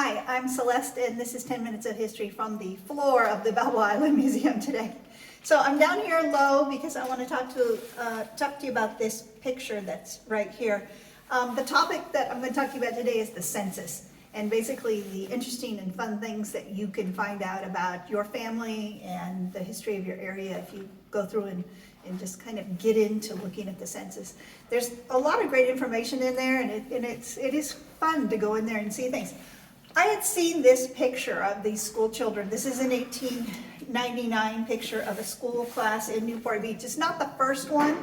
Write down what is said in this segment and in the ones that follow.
Hi, I'm Celeste, and this is 10 Minutes of History from the floor of the Balboa Island Museum today. So I'm down here low because I want to talk to you about this picture that's right here. The topic that I'm going to talk to you about today is the census, and basically the interesting and fun things that you can find out about your family and the history of your area if you go through and just kind of get into looking at the census. There's a lot of great information in there, and it is fun to go in there and see things. I had seen this picture of these school children. This is an 1899 picture of a school class in Newport Beach. It's not the first one,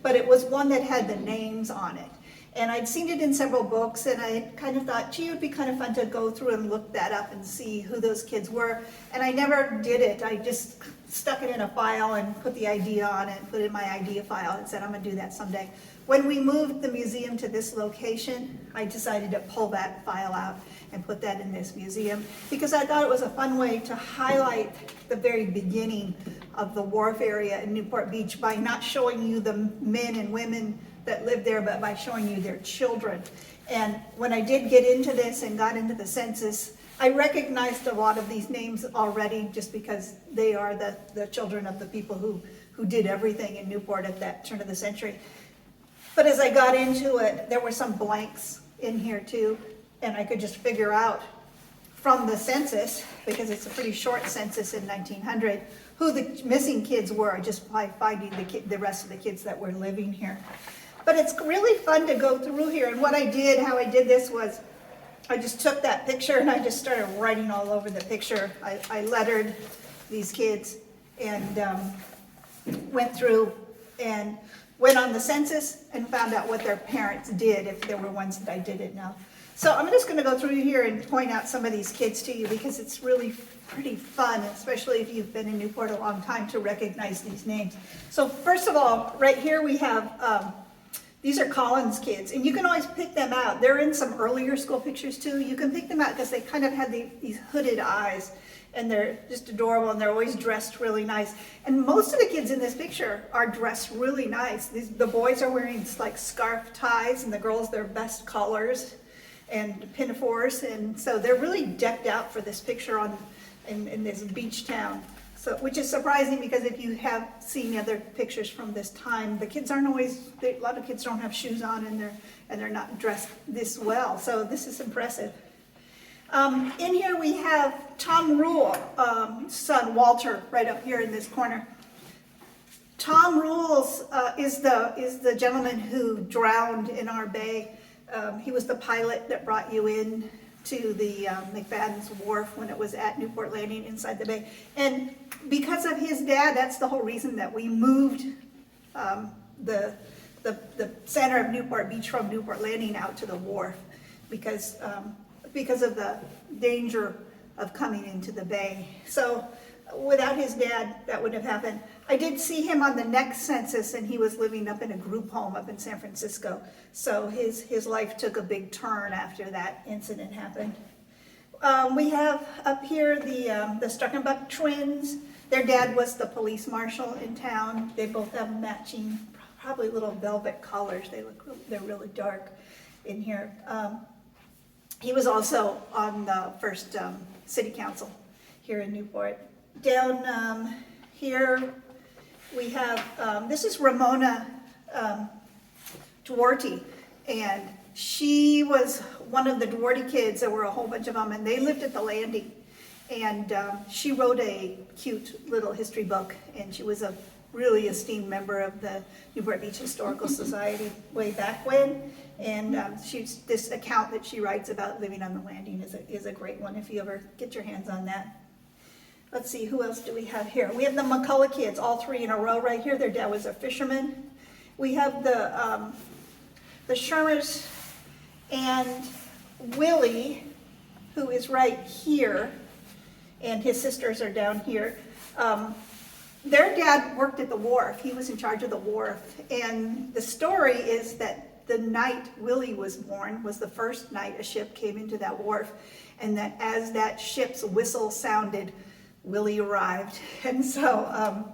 but it was one that had the names on it. And I'd seen it in several books, and I kind of thought, gee, it would be kind of fun to go through and look that up and see who those kids were. And I never did it. I just stuck it in a file and put the idea on it, put it in my idea file, and said, I'm going to do that someday. When we moved the museum to this location, I decided to pull that file out and put that in this museum because I thought it was a fun way to highlight the very beginning of the wharf area in Newport Beach by not showing you the men and women that lived there, but by showing you their children. And when I did get into this and got into the census, I recognized a lot of these names already just because they are the children of the people who did everything in Newport at that turn of the century. But as I got into it, there were some blanks in here too, and I could just figure out from the census, because it's a pretty short census in 1900, who the missing kids were just by finding the rest of the kids that were living here. But it's really fun to go through here, and how I did this was, I just took that picture and I just started writing all over the picture. I lettered these kids and went through and went on the census and found out what their parents did, if there were ones that I didn't know. So I'm just going to go through here and point out some of these kids to you because it's really pretty fun, especially if you've been in Newport a long time, to recognize these names. So first of all, right here we have, these are Collins kids, and you can always pick them out. They're in some earlier school pictures too. You can pick them out because they kind of had these hooded eyes, and they're just adorable, and they're always dressed really nice. And most of the kids in this picture are dressed really nice. The boys are wearing like scarf ties, and the girls, their best collars and pinafores, and so they're really decked out for this picture in this beach town. So, which is surprising because if you have seen other pictures from this time, the kids aren't always, a lot of kids don't have shoes on, and they're not dressed this well. So this is impressive. In here we have Tom Rule, son Walter, right up here in this corner. Tom Rules is the gentleman who drowned in our bay. He was the pilot that brought you in to the McFadden's Wharf when it was at Newport Landing inside the bay. And because of his dad, that's the whole reason that we moved the center of Newport Beach from Newport Landing out to the wharf, because of the danger of coming into the bay. So without his dad, that wouldn't have happened. I did see him on the next census, and he was living up in a group home up in San Francisco. So his life took a big turn after that incident happened. We have up here the Struckenbuck twins. Their dad was the police marshal in town. They both have matching, probably little velvet collars. They're really dark in here. He was also on the first city council here in Newport. Down here we have, this is Ramona Duarte, and she was one of the Duarte kids. There were a whole bunch of them, and they lived at the landing. And she wrote a cute little history book, and she was a really esteemed member of the Newport Beach Historical Society way back when. And this account that she writes about living on the landing is a great one if you ever get your hands on that. Let's see, who else do we have here? We have the McCullough kids, all three in a row right here. Their dad was a fisherman. We have the Shermers and Willie, who is right here, and his sisters are down here. Their dad worked at the wharf. He was in charge of the wharf. And the story is that the night Willie was born was the first night a ship came into that wharf, and that as that ship's whistle sounded, Willie arrived. And so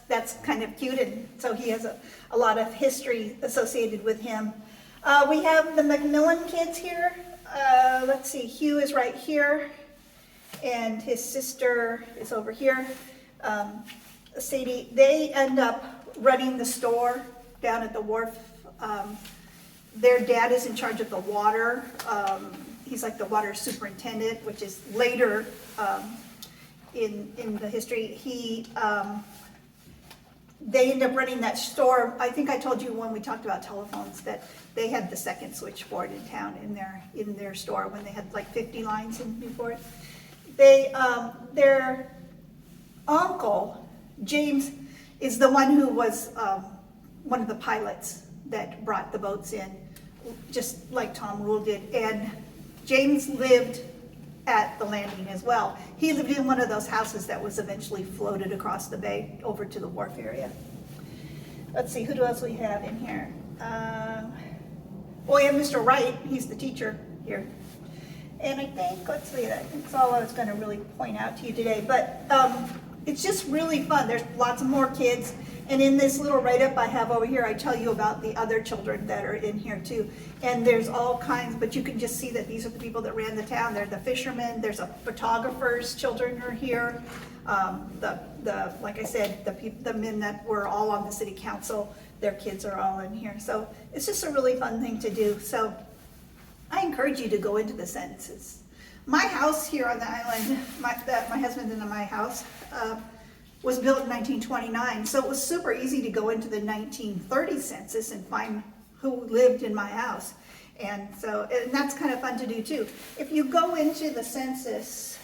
that's kind of cute, and so he has a lot of history associated with him. We have the Macmillan kids here. Let's see, Hugh is right here, and his sister is over here. Sadie, they end up running the store down at the wharf. Their dad is in charge of the water. He's like the water superintendent, which is later in the history. They end up running that store. I think I told you when we talked about telephones that they had the second switchboard in town in their store when they had like 50 lines in Newport. Their uncle, James, is the one who was one of the pilots that brought the boats in, just like Tom Rule did. And James lived at the landing as well. He lived in one of those houses that was eventually floated across the bay over to the wharf area. Let's see, who else we have in here? We have Mr. Wright, he's the teacher here. And I think, let's see, that's all I was gonna really point out to you today, but it's just really fun. There's lots of more kids. And in this little write-up I have over here, I tell you about the other children that are in here too. And there's all kinds, but you can just see that these are the people that ran the town. They're the fishermen, there's a photographer's children are here. Like I said, the men that were all on the city council, their kids are all in here. So it's just a really fun thing to do. So I encourage you to go into the census. My house here on the island, my husband and my house, was built in 1929, so it was super easy to go into the 1930 census and find who lived in my house. And that's kind of fun to do too. If you go into the census,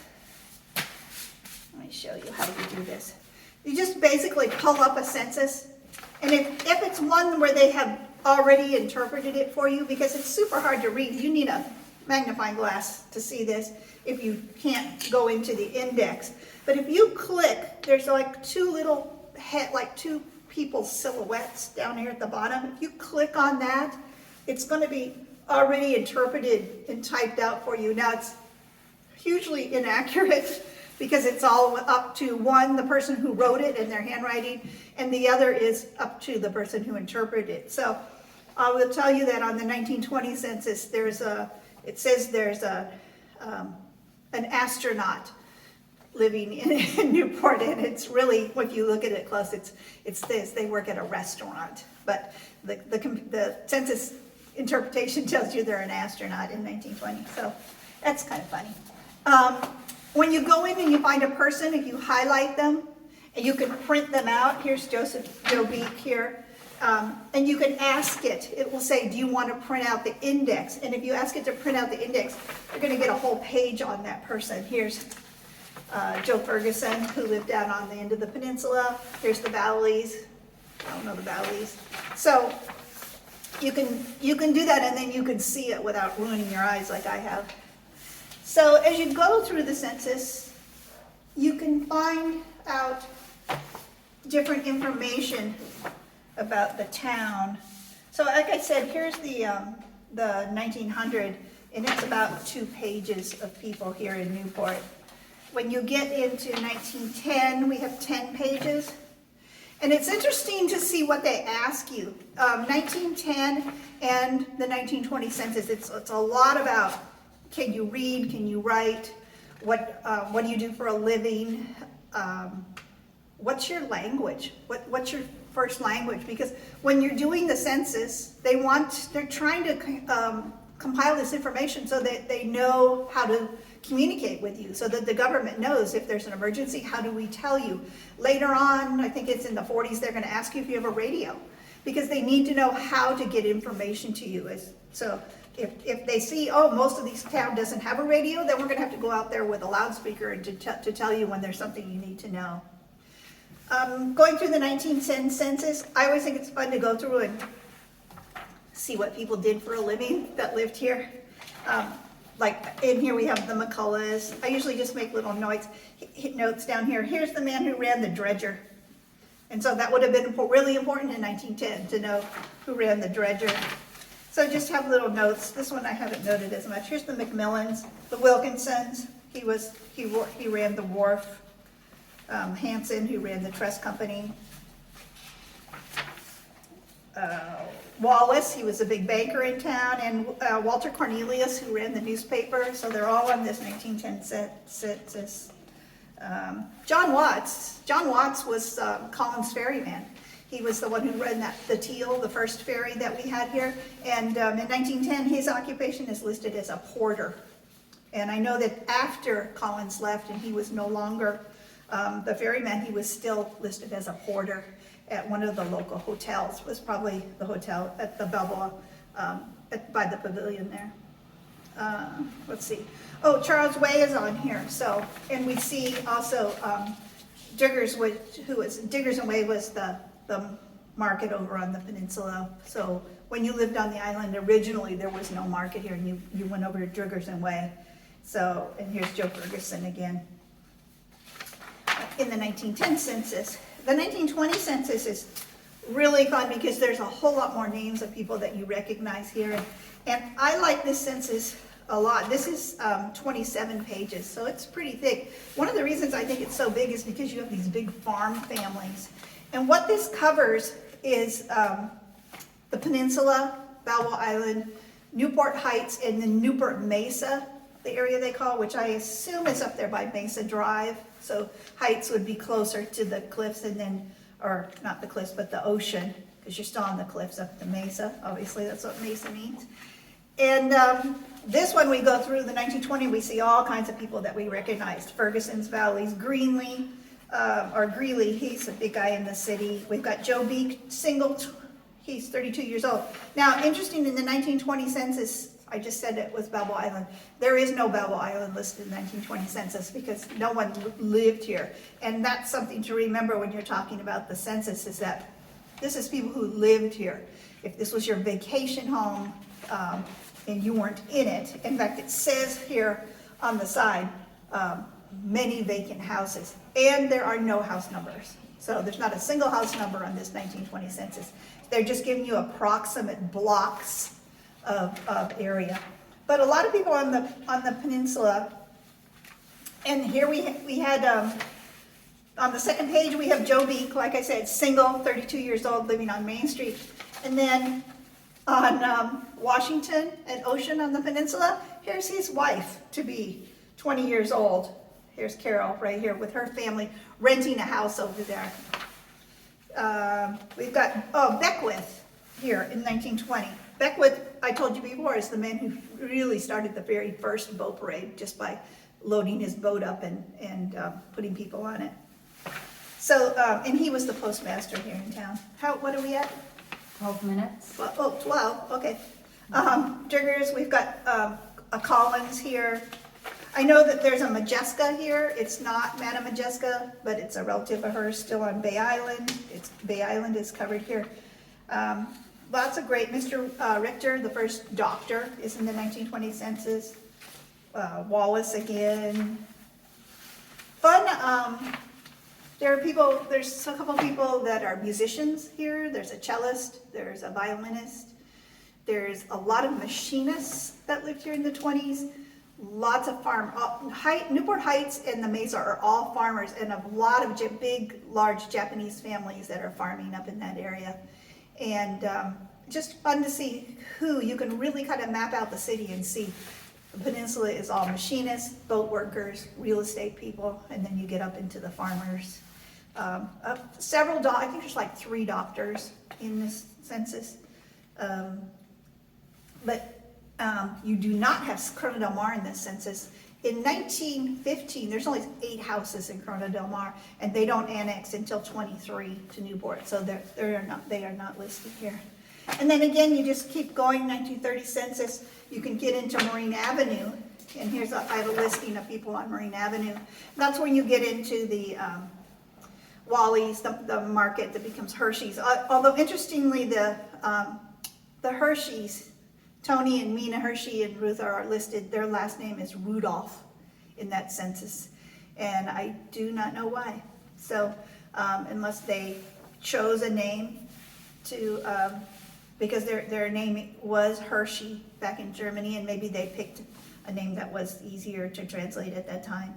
let me show you how you do this. You just basically pull up a census, and if it's one where they have already interpreted it for you, because it's super hard to read, you need a magnifying glass to see this if you can't go into the index. But if you click, there's like two people's silhouettes down here at the bottom. If you click on that, it's going to be already interpreted and typed out for you. Now it's hugely inaccurate because it's all up to one, the person who wrote it in their handwriting, and the other is up to the person who interpreted it. So I will tell you that on the 1920 census, it says there's an astronaut living in Newport, and it's really, if you look at it close, it's this. They work at a restaurant, but the census interpretation tells you they're an astronaut in 1920. So that's kind of funny. When you go in and you find a person, if you highlight them and you can print them out, here's Joe Beek here. And you can ask it. It will say, do you want to print out the index? And if you ask it to print out the index, you're going to get a whole page on that person. Here's Joe Ferguson, who lived down on the end of the peninsula. Here's the Valleys. I don't know the Valleys. So you can do that, and then you can see it without ruining your eyes like I have. So as you go through the census, you can find out different information about the town. So like I said, here's the 1900, and it's about 2 pages of people here in Newport. When you get into 1910, we have 10 pages. And it's interesting to see what they ask you. 1910 and the 1920 census, it's a lot about, can you read, can you write, what do you do for a living, what's your language, what's your first language? Because when you're doing the census, they're trying to compile this information so that they know how to communicate with you, so that the government knows if there's an emergency, how do we tell you? Later on, I think it's in the 40s, they're going to ask you if you have a radio, because they need to know how to get information to you. So if they see, oh, most of this town doesn't have a radio, then we're going to have to go out there with a loudspeaker and to tell you when there's something you need to know. Going through the 1910 census, I always think it's fun to go through and see what people did for a living that lived here. Like in here we have the McCulloughs. I usually just make little notes down here. Here's the man who ran the dredger. And so that would have been really important in 1910 to know who ran the dredger. So just have little notes. This one I haven't noted as much. Here's the Macmillans, the Wilkinsons. He ran the wharf. Hanson, who ran the trust company. Wallace, he was a big banker in town, and Walter Cornelius, who ran the newspaper, so they're all on this 1910 census. John Watts was Collins ferryman. He was the one who ran the Teal, the first ferry that we had here, and in 1910 his occupation is listed as a porter. And I know that after Collins left and he was no longer the ferryman, he was still listed as a porter at one of the local hotels, was probably the hotel at the Balboa, by the pavilion there. Let's see. Oh, Charles Way is on here. So, and we see also Diggers and Way was the market over on the peninsula. So when you lived on the island originally, there was no market here, and you went over to Diggers and Way. So, and here's Joe Ferguson again in the 1910 census. The 1920 census is really fun because there's a whole lot more names of people that you recognize here. And I like this census a lot. This is 27 pages, so it's pretty thick. One of the reasons I think it's so big is because you have these big farm families. And what this covers is the peninsula, Balboa Island, Newport Heights, and then Newport Mesa, the area they call, which I assume is up there by Mesa Drive. So Heights would be closer to the cliffs, and then, or not the cliffs, but the ocean, because you're still on the cliffs up the Mesa. Obviously, that's what Mesa means. And this one, we go through the 1920, we see all kinds of people that we recognized. Ferguson's Valleys, Greeley, he's a big guy in the city. We've got Joe Beek, single, he's 32 years old. Now, interesting, in the 1920 census, I just said it was Balboa Island. There is no Balboa Island listed in the 1920 census because no one lived here. And that's something to remember when you're talking about the census, is that this is people who lived here. If this was your vacation home and you weren't in it, in fact, it says here on the side, many vacant houses, and there are no house numbers. So there's not a single house number on this 1920 census. They're just giving you approximate blocks of area. But a lot of people on the peninsula, and here we had, on the second page, we have Joe Beek, like I said, single, 32 years old, living on Main Street. And then on Washington and Ocean on the peninsula, here's his wife to be 20 years old. Here's Carol right here with her family renting a house over there. We've got, Beckwith here in 1920. Beckwith, I told you before, is the man who really started the very first boat parade just by loading his boat up and putting people on it. So, and he was the postmaster here in town. What are we at? 12 minutes. Well, 12, okay. Diggers, we've got a Collins here. I know that there's a Majeska here. It's not Madame Majeska, but it's a relative of hers still on Bay Island. Bay Island is covered here. Lots of great, Mr. Richter, the first doctor, is in the 1920 census. Wallace again. Fun, there's a couple people that are musicians here. There's a cellist, there's a violinist. There's a lot of machinists that lived here in the 20s. Lots of Newport Heights and the Mesa are all farmers, and a lot of big, large Japanese families that are farming up in that area. And just fun to see who you can really kind of map out the city and see. The peninsula is all machinists, boat workers, real estate people, and then you get up into the farmers. I think there's like 3 doctors in this census. But you do not have Corona Del Mar in this census. In 1915, there's only 8 houses in Corona Del Mar, and they don't annex until 23 to Newport, so they are not listed here. And then again, you just keep going, 1930 census, you can get into Marine Avenue, and I have a listing of people on Marine Avenue. That's when you get into the Wally's, the market that becomes Hershey's. Although interestingly, the Hershey's, Tony and Mina Hershey and Ruth are listed. Their last name is Rudolph in that census, and I do not know why. So unless they chose a name to, because their name was Hershey back in Germany, and maybe they picked a name that was easier to translate at that time.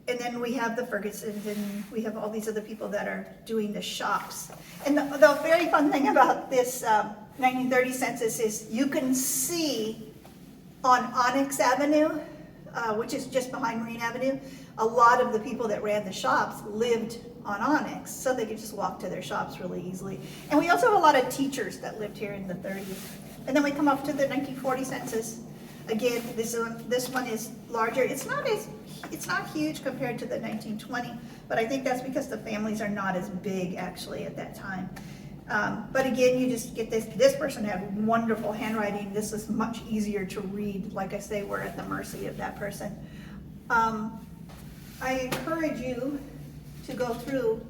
And then we have the Fergusons, and we have all these other people that are doing the shops. And the very fun thing about this 1930 census is you can see on Onyx Avenue, which is just behind Marine Avenue, a lot of the people that ran the shops lived on Onyx, so they could just walk to their shops really easily. And we also have a lot of teachers that lived here in the 30s. And then we come up to the 1940 census. Again, this one is larger. It's not huge compared to the 1920, but I think that's because the families are not as big actually at that time. But again, you just get this. This person had wonderful handwriting. This is much easier to read. Like I say, we're at the mercy of that person. I encourage you to go through,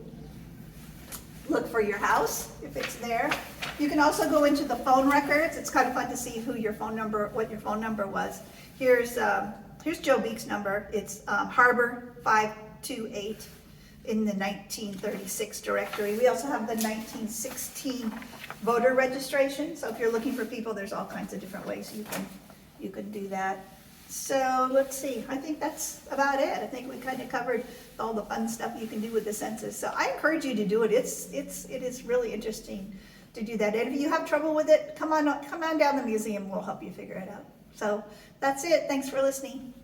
look for your house if it's there. You can also go into the phone records. It's kind of fun to see what your phone number was. Here's Joe Beek's number. It's Harbor 528 in the 1936 directory. We also have the 1916 voter registration. So if you're looking for people, there's all kinds of different ways you can do that. So let's see, I think that's about it. I think we kind of covered all the fun stuff you can do with the census. So I encourage you to do it. It is really interesting to do that. And if you have trouble with it, come on down to the museum. We'll help you figure it out. So that's it. Thanks for listening.